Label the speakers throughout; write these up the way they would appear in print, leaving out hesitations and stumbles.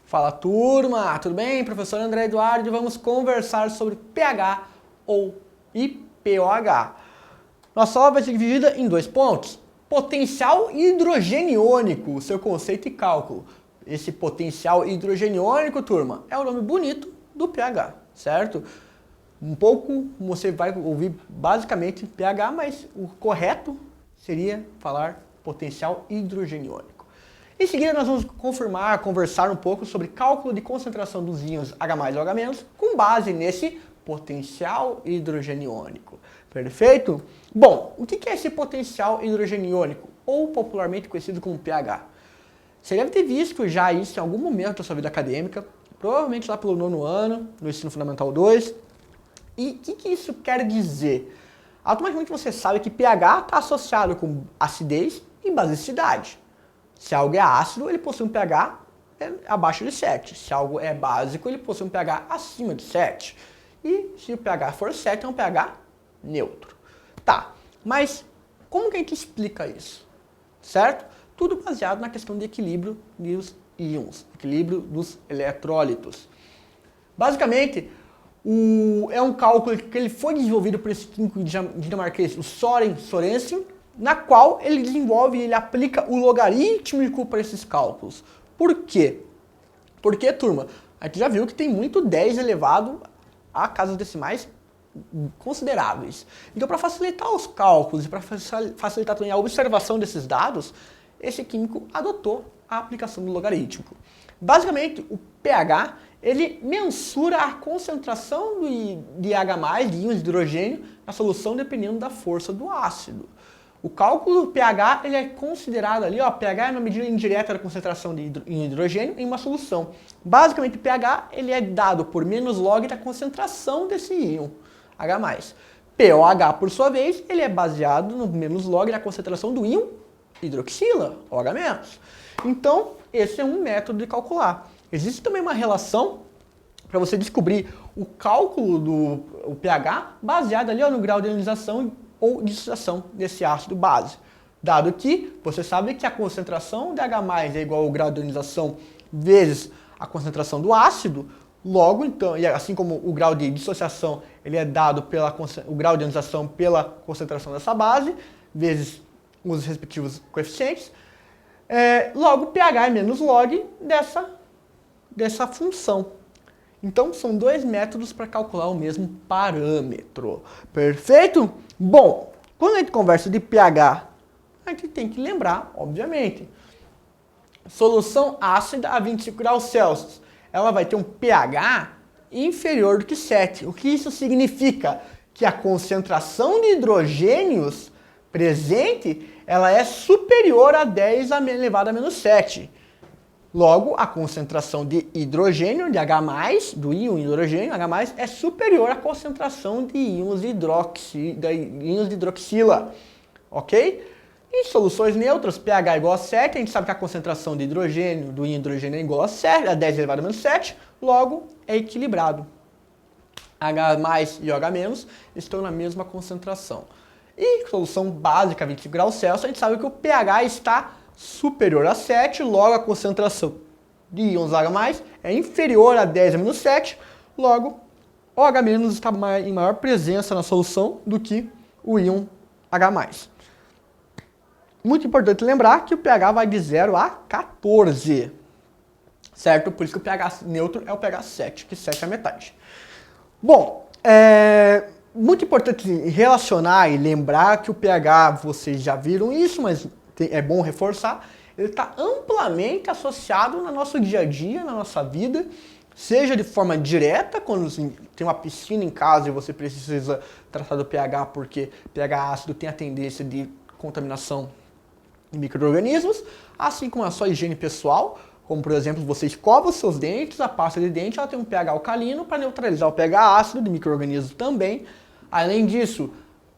Speaker 1: Fala turma, tudo bem? Professor André Eduardo e vamos conversar sobre pH ou IPOH. Nossa aula vai ser dividida em dois pontos. Potencial hidrogeniônico, seu conceito e cálculo. Esse potencial hidrogeniônico, turma, é o nome bonito do pH, certo? Um pouco você vai ouvir basicamente pH, mas o correto seria falar potencial hidrogeniônico. Em seguida, nós vamos conversar um pouco sobre cálculo de concentração dos íons H+, ou H-, com base nesse potencial hidrogeniônico. Perfeito? Bom, o que é esse potencial hidrogeniônico, ou popularmente conhecido como pH? Você deve ter visto já isso em algum momento da sua vida acadêmica, provavelmente lá pelo 9º ano, no ensino fundamental 2. E o que isso quer dizer? Automaticamente você sabe que pH está associado com acidez e basicidade. Se algo é ácido, ele possui um pH abaixo de 7. Se algo é básico, ele possui um pH acima de 7. E se o pH for 7, é um pH neutro. Tá, mas como que a gente explica isso? Certo? Tudo baseado na questão de equilíbrio dos íons, equilíbrio dos eletrólitos. Basicamente, é um cálculo que ele foi desenvolvido por esse químico dinamarquês, o Søren Sørensen, na qual ele desenvolve e ele aplica o logarítmico para esses cálculos. Por quê? Porque, turma, a gente já viu que tem muito 10 elevado a casas decimais consideráveis. Então, para facilitar os cálculos e para facilitar também a observação desses dados, esse químico adotou a aplicação do logarítmico. Basicamente, o pH, ele mensura a concentração de H+, de íons de hidrogênio, na solução dependendo da força do ácido. O cálculo do pH ele é considerado ali, pH é uma medida indireta da concentração de hidrogênio em uma solução. Basicamente, o pH ele é dado por menos log da concentração desse íon H+. pOH, por sua vez, ele é baseado no menos log da concentração do íon hidroxila, OH-. Então, esse é um método de calcular. Existe também uma relação para você descobrir o cálculo do pH baseado ali no grau de ionização ou dissociação desse ácido base. Dado que você sabe que a concentração de H+ é igual ao grau de ionização vezes a concentração do ácido, logo então, e assim como o grau de dissociação ele é dado o grau de ionização pela concentração dessa base, vezes os respectivos coeficientes, logo pH é menos log dessa função. Então, são dois métodos para calcular o mesmo parâmetro. Perfeito? Bom, quando a gente conversa de pH, a gente tem que lembrar, obviamente, solução ácida a 25 graus Celsius. Ela vai ter um pH inferior do que 7. O que isso significa? Que a concentração de hidrogênios presente, ela é superior a 10 elevado a menos 7. Logo, a concentração de hidrogênio, de H+, do íon hidrogênio, H+, é superior à concentração de íons de hidroxila, ok? Em soluções neutras, pH é igual a 7, a gente sabe que a concentração de hidrogênio, do íon hidrogênio é igual a 7, a 10 elevado a menos 7, logo é equilibrado. H+ e OH- estão na mesma concentração. E solução básica a 25 graus Celsius, a gente sabe que o pH está superior a 7, logo a concentração de íons H+ é inferior a 10 a menos 7, logo o H- está em maior presença na solução do que o íon H+. Muito importante lembrar que o pH vai de 0 a 14, certo? Por isso que o pH neutro é o pH 7, que 7 é a metade. Bom, muito importante relacionar e lembrar que o pH, vocês já viram isso, mas é bom reforçar, ele está amplamente associado no nosso dia a dia, na nossa vida, seja de forma direta, quando tem uma piscina em casa e você precisa tratar do pH, porque pH ácido tem a tendência de contaminação de micro-organismos, assim como a sua higiene pessoal, como por exemplo, você escova os seus dentes, a pasta de dente ela tem um pH alcalino para neutralizar o pH ácido de micro-organismos também. Além disso,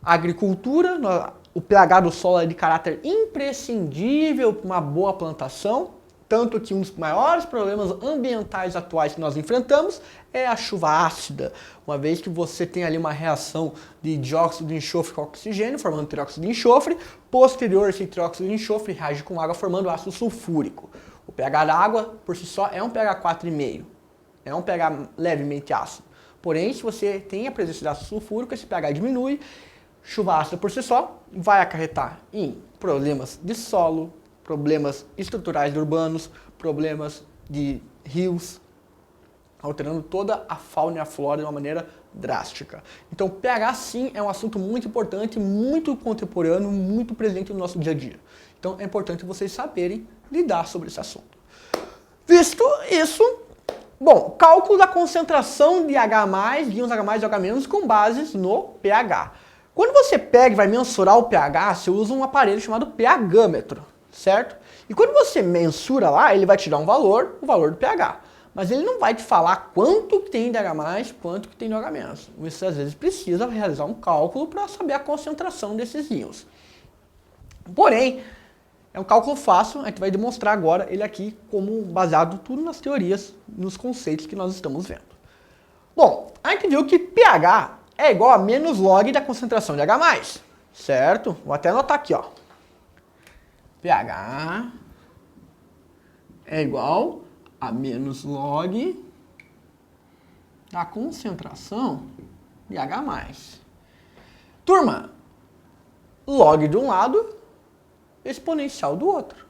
Speaker 1: a agricultura, o pH do solo é de caráter imprescindível para uma boa plantação, tanto que um dos maiores problemas ambientais atuais que nós enfrentamos é a chuva ácida, uma vez que você tem ali uma reação de dióxido de enxofre com oxigênio, formando trióxido de enxofre, posterior esse trióxido de enxofre reage com água formando ácido sulfúrico. O pH da água, por si só, é um pH 4,5. É um pH levemente ácido. Porém, se você tem a presença de ácido sulfúrico, esse pH diminui. Chuva ácida por si só vai acarretar em problemas de solo, problemas estruturais urbanos, problemas de rios, alterando toda a fauna e a flora de uma maneira drástica. Então, pH sim é um assunto muito importante, muito contemporâneo, muito presente no nosso dia a dia. Então, é importante vocês saberem lidar sobre esse assunto. Visto isso, bom, cálculo da concentração de H+, de íons H+, e OH- com bases no pH. Quando você pega e vai mensurar o pH, você usa um aparelho chamado pH-gâmetro, certo? E quando você mensura lá, ele vai te dar um valor, o valor do pH. Mas ele não vai te falar quanto que tem de H+, quanto que tem de OH-. Você às vezes precisa realizar um cálculo para saber a concentração desses íons. Porém, é um cálculo fácil, a gente vai demonstrar agora ele aqui como baseado tudo nas teorias, nos conceitos que nós estamos vendo. Bom, a gente viu que pH é igual a menos log da concentração de H+, certo? Vou até anotar aqui, ó. pH é igual a menos log da concentração de H+. Turma, log de um lado, exponencial do outro,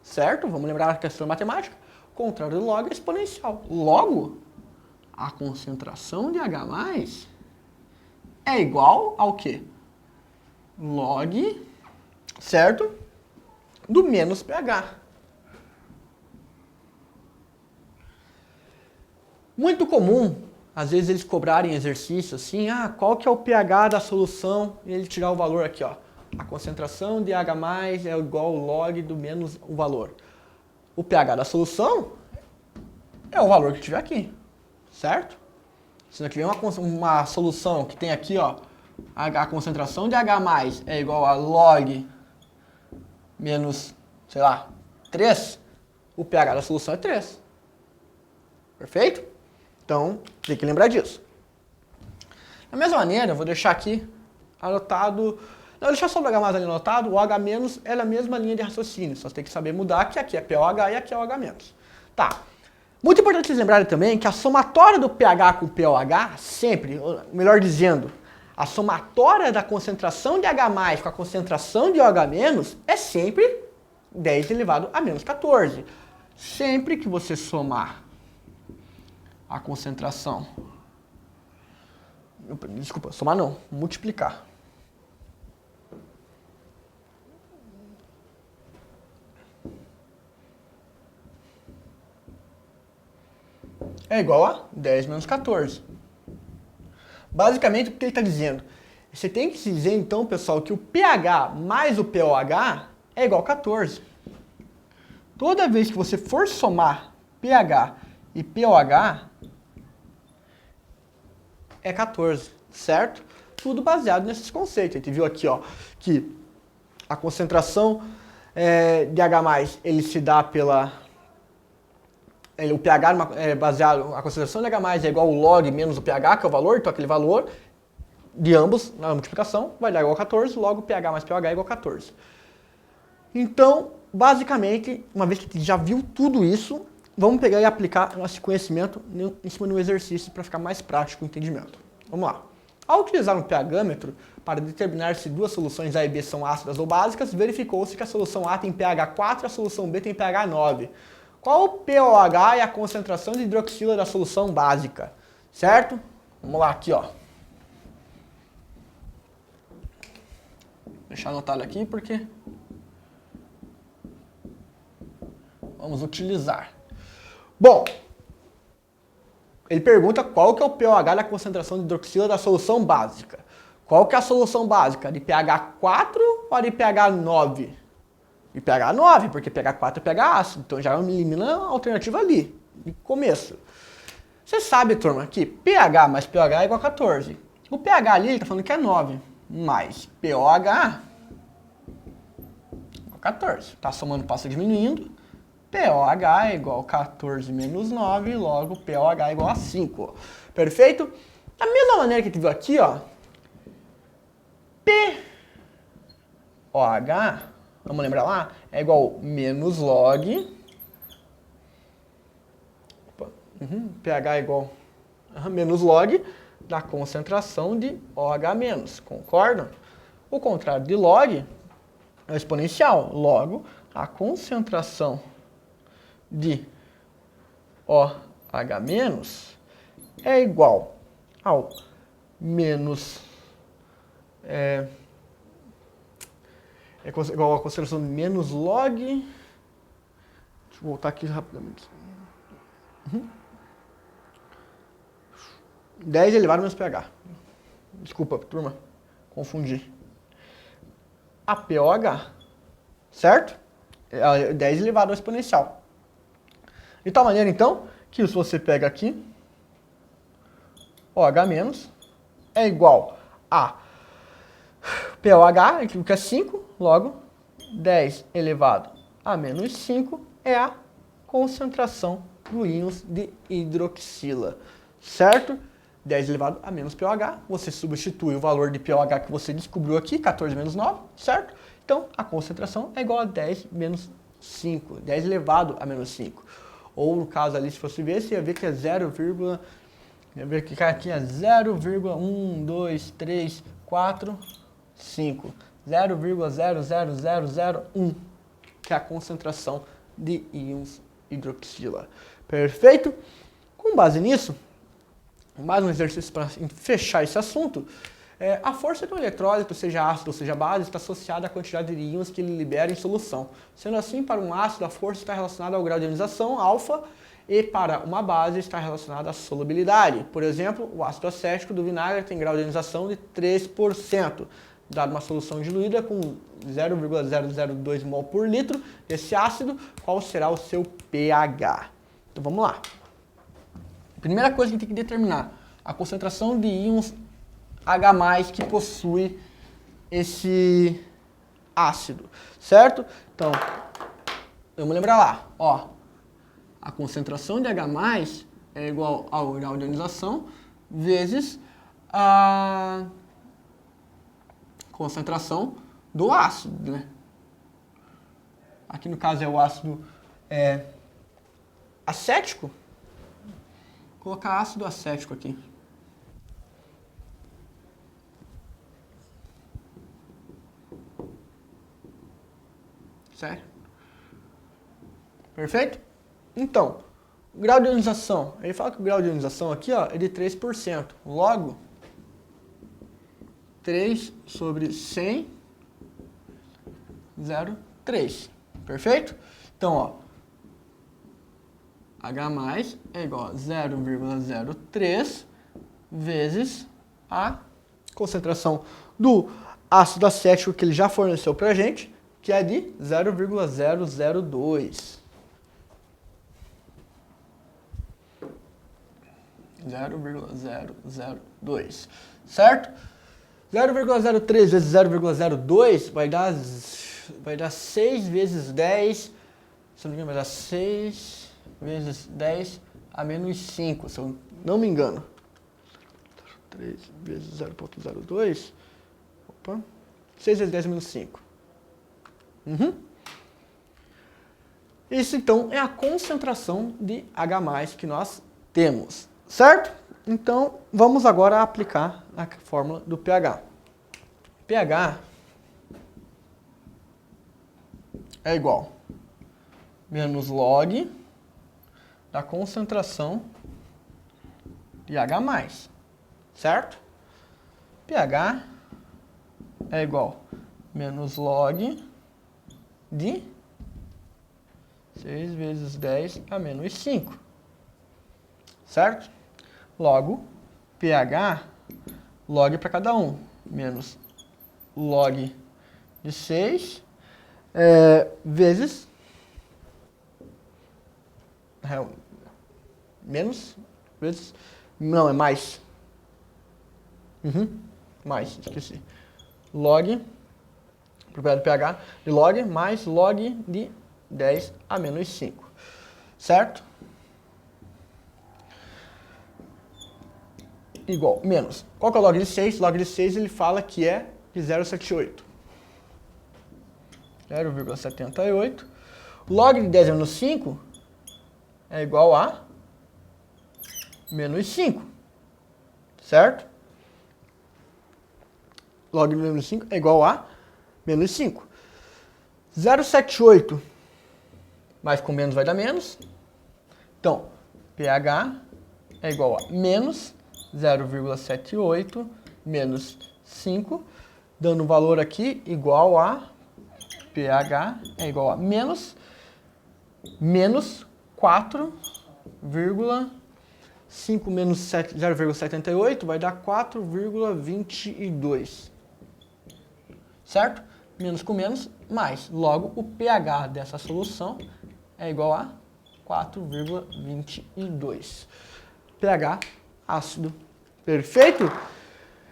Speaker 1: certo? Vamos lembrar a questão matemática? Contrário do log é exponencial. Logo, a concentração de H+ é igual ao quê? Log, certo? Do menos pH. Muito comum, às vezes eles cobrarem exercício assim, qual que é o pH da solução? E ele tirar o valor aqui, ó. A concentração de H+ é igual ao log do menos o valor. O pH da solução é o valor que tiver aqui, certo? Se nós tivermos uma solução que tem aqui, ó, a concentração de H+ é igual a log menos, sei lá, 3, o pH da solução é 3. Perfeito? Então, tem que lembrar disso. Da mesma maneira, eu vou deixar aqui anotado, não, deixar só o H+ ali anotado, o H- é a mesma linha de raciocínio, só tem que saber mudar que aqui é POH e aqui é OH-. Tá. Muito importante vocês lembrarem também que a somatória do pH com pOH sempre, melhor dizendo, a somatória da concentração de H+ com a concentração de OH- é sempre 10 elevado a menos 14. Sempre que você somar a concentração, desculpa, somar não, multiplicar. É igual a 10 menos 14. Basicamente, o que ele está dizendo? Você tem que dizer, então, pessoal, que o pH mais o pOH é igual a 14. Toda vez que você for somar pH e pOH, é 14, certo? Tudo baseado nesses conceitos. A gente viu aqui, ó, que a concentração de H+, ele se dá pela... o pH é baseado, a concentração de H+ é igual ao log menos o pH, que é o valor, então aquele valor de ambos na multiplicação vai dar igual a 14, logo pH mais pOH é igual a 14. Então, basicamente, uma vez que já viu tudo isso, vamos pegar e aplicar esse conhecimento em cima de um exercício para ficar mais prático o entendimento. Vamos lá. Ao utilizar um pH-gâmetro para determinar se duas soluções A e B são ácidas ou básicas, verificou-se que a solução A tem pH 4 e a solução B tem pH 9. Qual o pOH e a concentração de hidroxila da solução básica? Certo? Vamos lá aqui, ó. Deixar anotado aqui porque vamos utilizar. Bom, ele pergunta qual que é o pOH da concentração de hidroxila da solução básica. Qual que é a solução básica? De pH 4 ou de pH 9? De pH 9, porque pH 4 é pH ácido, então já elimina a alternativa ali, de começo. Você sabe, turma, que pH mais pOH é igual a 14. O pH ali, ele está falando que é 9, mais pOH igual a 14. Está somando, passa diminuindo. pOH é igual a 14 menos 9, logo pOH é igual a 5. Perfeito? Da mesma maneira que a gente viu aqui, ó, pOH, vamos lembrar lá, é igual a menos log pH é igual a menos log da concentração de OH-, concordam? O contrário de log é exponencial. Logo, a concentração de OH- é igual ao menos... É igual a concentração de menos log... Deixa eu voltar aqui rapidamente. 10 elevado a menos pH. Desculpa, turma. Confundi. A POH. Certo? É 10 elevado ao exponencial. De tal maneira, então, que se você pega aqui, OH- é igual a POH, que é 5, logo 10 elevado a menos 5 é a concentração do íons de hidroxila. Certo? 10 elevado a menos pOH, você substitui o valor de pOH que você descobriu aqui, 14 menos 9, certo? Então, a concentração é igual a 10 menos 5, 10 elevado a menos 5. Ou, no caso ali, se fosse ver, você ia ver que é 0,1, 2, 3, 4, 5. 0,00001, que é a concentração de íons hidroxila. Perfeito? Com base nisso, mais um exercício para fechar esse assunto, a força de um eletrólito, seja ácido ou seja base, está associada à quantidade de íons que ele libera em solução. Sendo assim, para um ácido, a força está relacionada ao grau de ionização, alfa, e para uma base está relacionada à solubilidade. Por exemplo, o ácido acético do vinagre tem grau de ionização de 3%. Dado uma solução diluída com 0,002 mol por litro desse ácido, qual será o seu pH? Então vamos lá. Primeira coisa que a gente tem que determinar, a concentração de íons H+, que possui esse ácido, certo? Então, vamos lembrar lá, ó, a concentração de H+ é igual ao grau de ionização vezes a concentração do ácido, né? Aqui no caso é o ácido acético. Vou colocar ácido acético aqui. Certo? Perfeito? Então, o grau de ionização. Ele fala que o grau de ionização aqui ó, é de 3%. Logo, 3 sobre 100, 0,3. Perfeito? Então, ó, H+ é igual a 0,03 vezes a concentração do ácido acético que ele já forneceu para a gente, que é de 0,002. 0,002, certo? 0,03 vezes 0,02 vai dar 6 vezes 10, se não me engano, vai dar 6 vezes 10 a menos 5, se eu não me engano. 3 vezes 0,02, opa, 6 vezes 10 a menos 5. Isso, então, é a concentração de H+ que nós temos, certo? Então, vamos agora aplicar a fórmula do pH. pH é igual a menos log da concentração de H+, certo? pH é igual a menos log de 6 vezes 10 a menos 5, certo? Logo, pH, log para cada um, menos log de 6 vezes menos vezes, não, é mais. Mais, esqueci. Log, propriedade do pH, de log mais log de 10 a menos 5, certo? Igual, menos. Qual que é o log de 6? Log de 6 ele fala que é de 0,78. 0,78. Log de 10 a menos 5 é igual a menos 5, certo? Log de menos 5 é igual a menos 5. 0,78 mais com menos vai dar menos. Então, pH é igual a menos 0,78 menos 5, dando um valor aqui igual a pH é igual a menos 4,5 menos 0,78 vai dar 4,22. Certo? Menos com menos, mais. Logo, o pH dessa solução é igual a 4,22. pH ácido. Perfeito?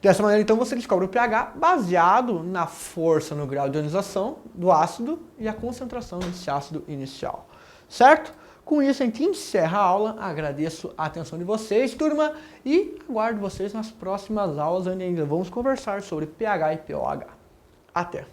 Speaker 1: Dessa maneira, então, você descobre o pH baseado na força no grau de ionização do ácido e a concentração desse ácido inicial. Certo? Com isso, a gente encerra a aula. Agradeço a atenção de vocês, turma, e aguardo vocês nas próximas aulas, onde ainda vamos conversar sobre pH e pOH. Até!